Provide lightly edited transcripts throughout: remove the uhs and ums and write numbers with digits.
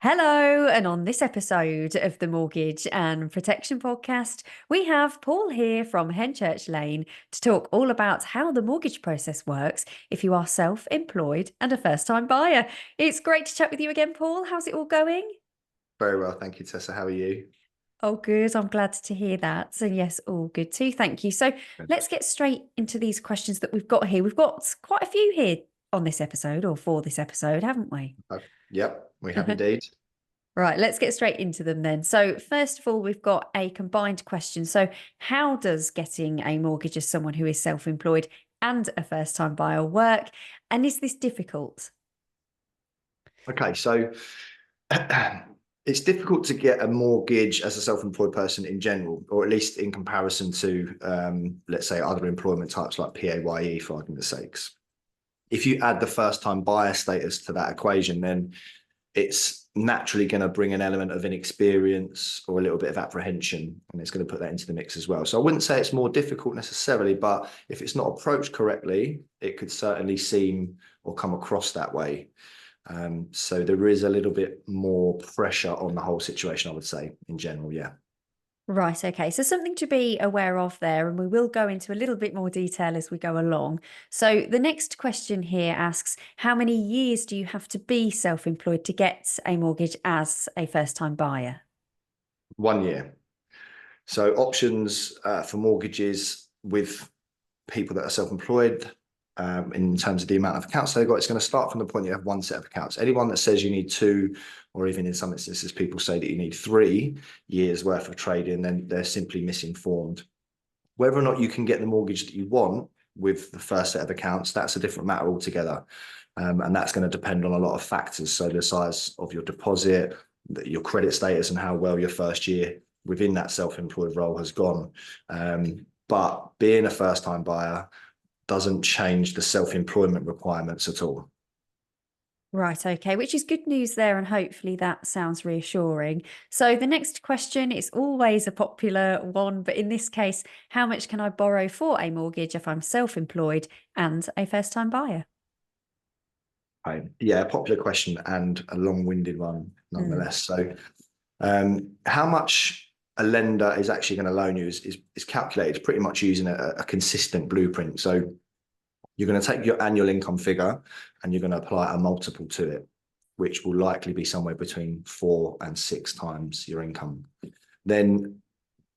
Hello, and on this episode of the Mortgage and Protection Podcast, we have Paul here from Henchurch Lane to talk all about how the mortgage process works if you are self-employed and a first-time buyer. It's great to chat with you again, Paul. How's it all going? Very well, thank you, Tessa. How are you? Oh, good. I'm glad to hear that. So, yes, all good too. Thank you. So, Good. let's get straight into these questions that we've got here. We've got quite a few here on this episode or for this episode, haven't we? Yep, we have indeed. Right, let's get straight into them then. So, first of all, we've got a combined question. So, how does getting a mortgage as someone who is self employed and a first time buyer work? And is this difficult? Okay, so it's difficult to get a mortgage as a self-employed person in general, or at least in comparison to, let's say, other employment types like PAYE, for argument's sakes. If you add the first-time buyer status to that equation, then it's naturally going to bring an element of inexperience or a little bit of apprehension, and it's going to put that into the mix as well. So I wouldn't say it's more difficult necessarily, but if it's not approached correctly, it could certainly seem or come across that way. So there is a little bit more pressure on the whole situation, I would say, in general, yeah. Right, okay. So, something to be aware of there, and we will go into a little bit more detail as we go along. So, the next question here asks, how many years do you have to be self employed to get a mortgage as a first time buyer? 1 year. So options for mortgages with people that are self-employed, in terms of the amount of accounts they've got, it's going to start from the point you have one set of accounts. Anyone that says you need two, or even in some instances, people say that you need 3 years worth of trading, then they're simply misinformed. Whether or not you can get the mortgage that you want with the first set of accounts, that's a different matter altogether. And that's going to depend on a lot of factors. So the size of your deposit, your credit status, and how well your first year within that self-employed role has gone. But being a first-time buyer doesn't change the self-employment requirements at all. Right, okay, which is good news there, and hopefully that sounds reassuring. So, the next question is always a popular one, but in this case, how much can I borrow for a mortgage if I'm self employed and a first time buyer? Right. Yeah, a popular question and a long-winded one Mm. nonetheless. So how much a lender is actually going to loan you is calculated pretty much using a consistent blueprint. So you're going to take your annual income figure and you're going to apply a multiple to it, which will likely be somewhere between 4 and 6 times your income. Then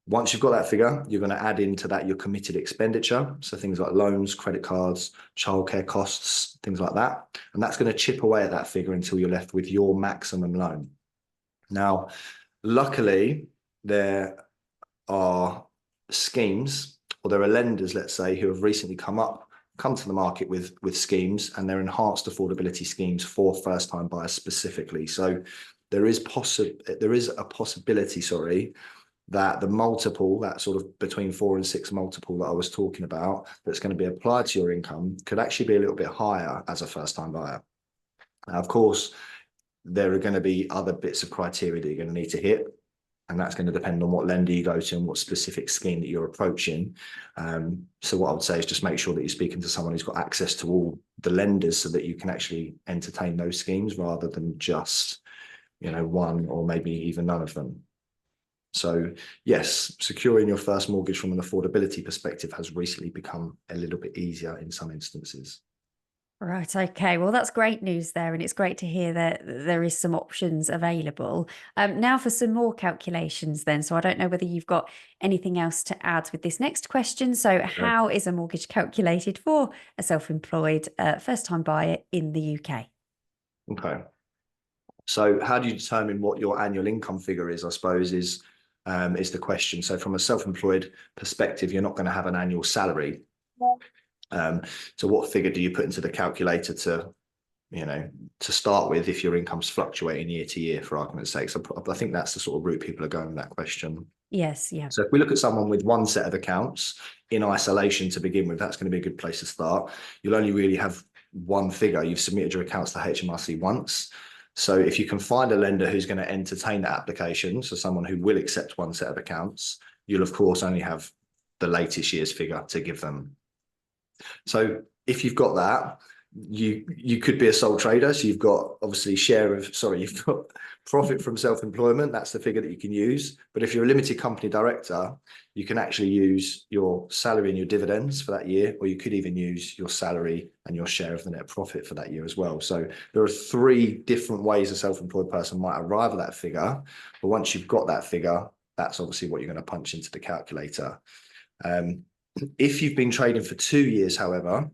once you've got that figure, you're going to add into that your committed expenditure. So things like loans, credit cards, childcare costs, things like that. And that's going to chip away at that figure until you're left with your maximum loan. Now, luckily, there are schemes, or there are lenders, let's say, who have recently come to the market with schemes, and they're enhanced affordability schemes for first-time buyers specifically. So there is a possibility, that the multiple, that sort of between 4 and 6 multiple that I was talking about, that's going to be applied to your income could actually be a little bit higher as a first-time buyer. Now, of course, there are going to be other bits of criteria that you're going to need to hit, and that's going to depend on what lender you go to and what specific scheme that you're approaching. So what I would say is just make sure that you're speaking to someone who's got access to all the lenders so that you can actually entertain those schemes rather than just, one or maybe even none of them. So yes, securing your first mortgage from an affordability perspective has recently become a little bit easier in some instances. Right, okay. Well, that's great news there, and it's great to hear that there is some options available. Now for some more calculations then. So I don't know whether you've got anything else to add with this next question. So Okay. how is a mortgage calculated for a self-employed first-time buyer in the UK? Okay. So how do you determine what your annual income figure is, I suppose, is the question. So from a self-employed perspective, you're not going to have an annual salary. So what figure do you put into the calculator to start with if your income's fluctuating year to year, for argument's sake? So I think that's the sort of route people are going with that question. Yes, yeah. So if we look at someone with one set of accounts in isolation to begin with, that's going to be a good place to start. You'll only really have one figure. You've submitted your accounts to HMRC once. So if you can find a lender who's going to entertain that application, so someone who will accept one set of accounts, you'll of course only have the latest year's figure to give them. So if you've got that, you could be a sole trader, so you've got obviously you've got profit from self-employment. That's the figure that you can use. But if you're a limited company director, you can actually use your salary and your dividends for that year, or you could even use your salary and your share of the net profit for that year as well. So there are three different ways a self-employed person might arrive at that figure. But once you've got that figure, that's obviously what you're going to punch into the calculator. If you've been trading for 2 years, however,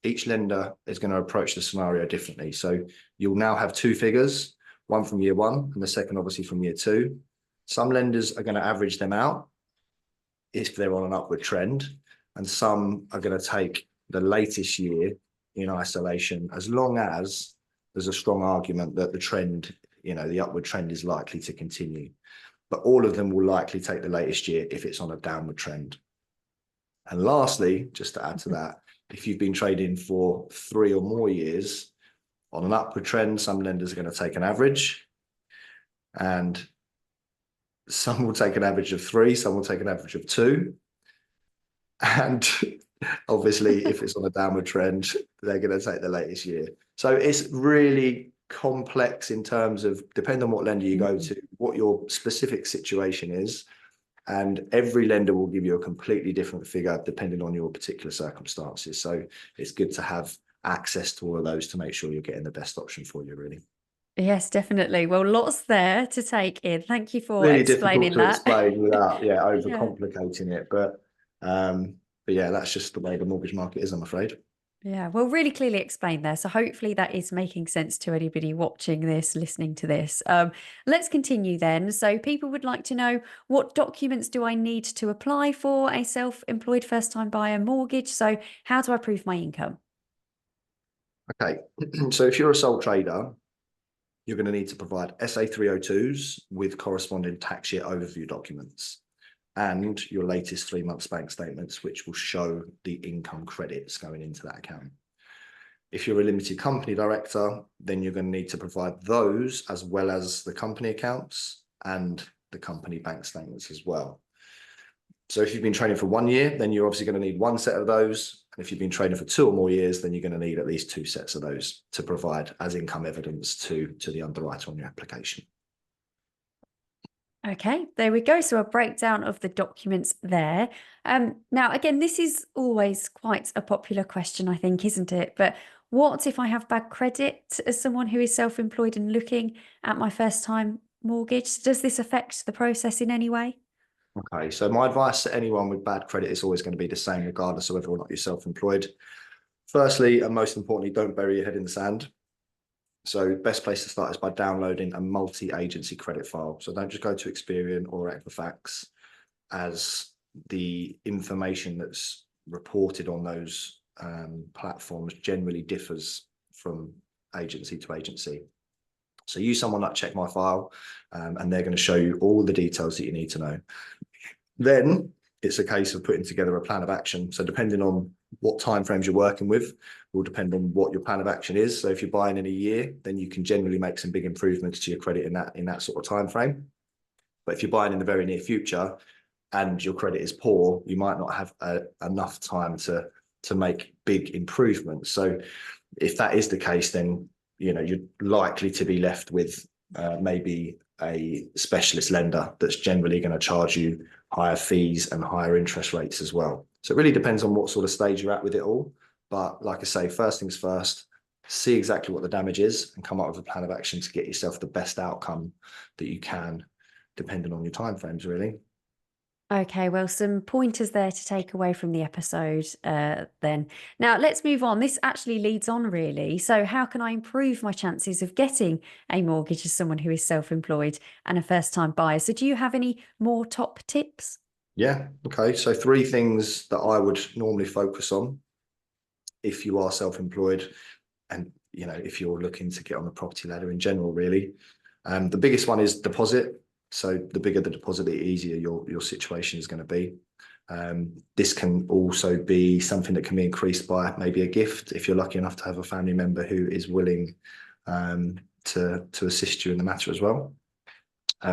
each lender is going to approach the scenario differently. So you'll now have two figures, one from year one and the second obviously from year two. Some lenders are going to average them out if they're on an upward trend, and some are going to take the latest year in isolation, as long as there's a strong argument that the trend, the upward trend is likely to continue. But all of them will likely take the latest year if it's on a downward trend. And lastly, just to add to that, if you've been trading for 3 or more years on an upward trend, some lenders are going to take an average, and some will take an average of 3, some will take an average of 2. And obviously, if it's on a downward trend, they're going to take the latest year. So it's really complex in terms of, depending on what lender you go to, what your specific situation is. And every lender will give you a completely different figure depending on your particular circumstances. So it's good to have access to all of those to make sure you're getting the best option for you, really. Yes, definitely. Well, lots there to take in. Thank you for Really explaining difficult to that. explain without Yeah. overcomplicating it. But yeah, that's just the way the mortgage market is, I'm afraid. Yeah, well, really clearly explained there. So hopefully that is making sense to anybody watching this, listening to this. Let's continue then. So people would like to know, what documents do I need to apply for a self-employed first-time buyer mortgage? So how do I prove my income? Okay, so if you're a sole trader, you're going to need to provide SA 302s with corresponding tax year overview documents and your latest 3 months bank statements, which will show the income credits going into that account. If you're a limited company director, then you're going to need to provide those as well as the company accounts and the company bank statements as well. So if you've been trading for 1 year, then you're obviously going to need one set of those. And if you've been trading for 2 or more years, then you're going to need at least 2 sets of those to provide as income evidence to the underwriter on your application. Okay, there we go. So a breakdown of the documents there. Now, again, this is always quite a popular question, I think, isn't it? But what if I have bad credit as someone who is self-employed and looking at my first time mortgage? Does this affect the process in any way? Okay, so my advice to anyone with bad credit is always going to be the same, regardless of whether or not you're self-employed. Firstly, and most importantly, don't bury your head in the sand. So best place to start is by downloading a multi-agency credit file. So don't just go to Experian or Equifax, as the information that's reported on those platforms generally differs from agency to agency. So use someone like Check My File, and they're going to show you all the details that you need to know. Then it's a case of putting together a plan of action. So depending on what timeframes you're working with will depend on what your plan of action is. So if you're buying in a year, then you can generally make some big improvements to your credit in that sort of time frame. But if you're buying in the very near future and your credit is poor, you might not have enough time to make big improvements. So if that is the case, then you're likely to be left with maybe a specialist lender that's generally going to charge you higher fees and higher interest rates as well. So it really depends on what sort of stage you're at with it all. But like I say, first things first, see exactly what the damage is and come up with a plan of action to get yourself the best outcome that you can, depending on your timeframes, really. Okay, well, some pointers there to take away from the episode then. Now, let's move on. This actually leads on, really. So how can I improve my chances of getting a mortgage as someone who is self-employed and a first-time buyer? So do you have any more top tips? Yeah, okay. So 3 things that I would normally focus on if you are self-employed and, if you're looking to get on the property ladder in general, really. The biggest one is deposit. So the bigger the deposit, the easier your situation is going to be. This can also be something that can be increased by maybe a gift if you're lucky enough to have a family member who is willing to assist you in the matter as well.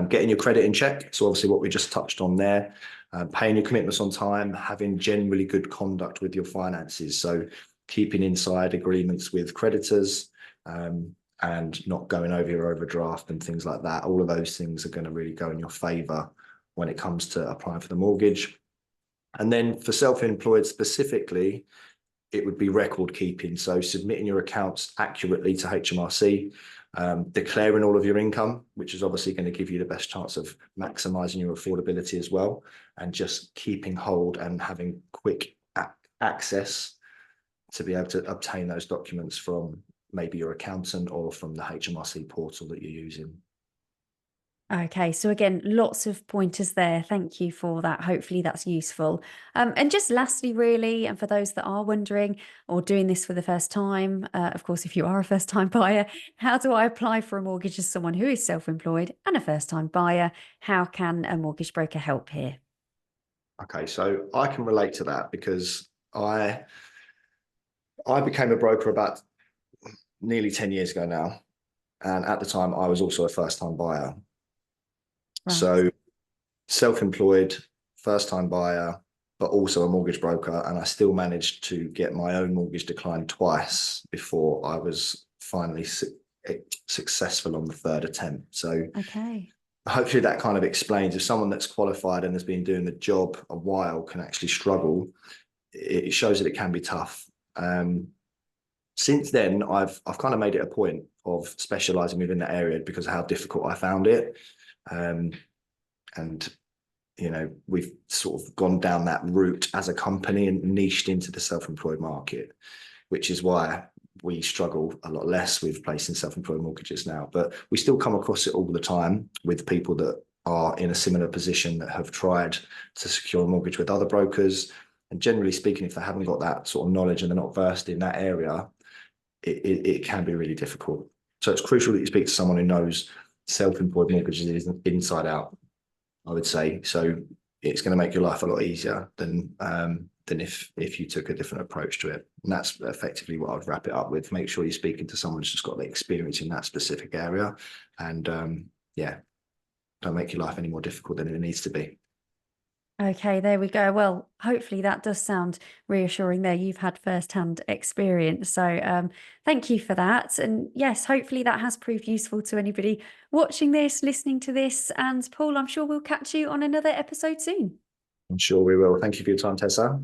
Getting your credit in check. So obviously what we just touched on there, paying your commitments on time, having generally good conduct with your finances. So keeping inside agreements with creditors, and not going over your overdraft and things like that. All of those things are going to really go in your favor when it comes to applying for the mortgage. And then for self-employed specifically, it would be record keeping. So submitting your accounts accurately to HMRC, declaring all of your income, which is obviously going to give you the best chance of maximizing your affordability as well, and just keeping hold and having quick access to be able to obtain those documents from maybe your accountant or from the HMRC portal that you're using. Okay, so again, lots of pointers there. Thank you for that. Hopefully that's useful. And just lastly, really, and for those that are wondering or doing this for the first time, of course, if you are a first time buyer, how do I apply for a mortgage as someone who is self-employed and a first time buyer? How can a mortgage broker help here? Okay, so I can relate to that because I became a broker about nearly 10 years ago now. And at the time, I was also a first-time buyer. Right. So self-employed, first-time buyer, but also a mortgage broker. And I still managed to get my own mortgage declined twice before I was finally successful on the third attempt. So Okay. hopefully that kind of explains if someone that's qualified and has been doing the job a while can actually struggle, it shows that it can be tough. Since then, I've kind of made it a point of specializing within that area because of how difficult I found it. And, we've sort of gone down that route as a company and niched into the self-employed market, which is why we struggle a lot less with placing self-employed mortgages now. But we still come across it all the time with people that are in a similar position that have tried to secure a mortgage with other brokers. And generally speaking, if they haven't got that sort of knowledge and they're not versed in that area, it can be really difficult. So it's crucial that you speak to someone who knows self-employed mortgages inside out, I would say. So it's going to make your life a lot easier than if you took a different approach to it. And that's effectively what I'd wrap it up with. Make sure you're speaking to someone who's just got the experience in that specific area. And don't make your life any more difficult than it needs to be. Okay, there we go. Well, hopefully that does sound reassuring there. You've had first-hand experience. So thank you for that. And yes, hopefully that has proved useful to anybody watching this, listening to this. And Paul, I'm sure we'll catch you on another episode soon. I'm sure we will. Thank you for your time, Tessa.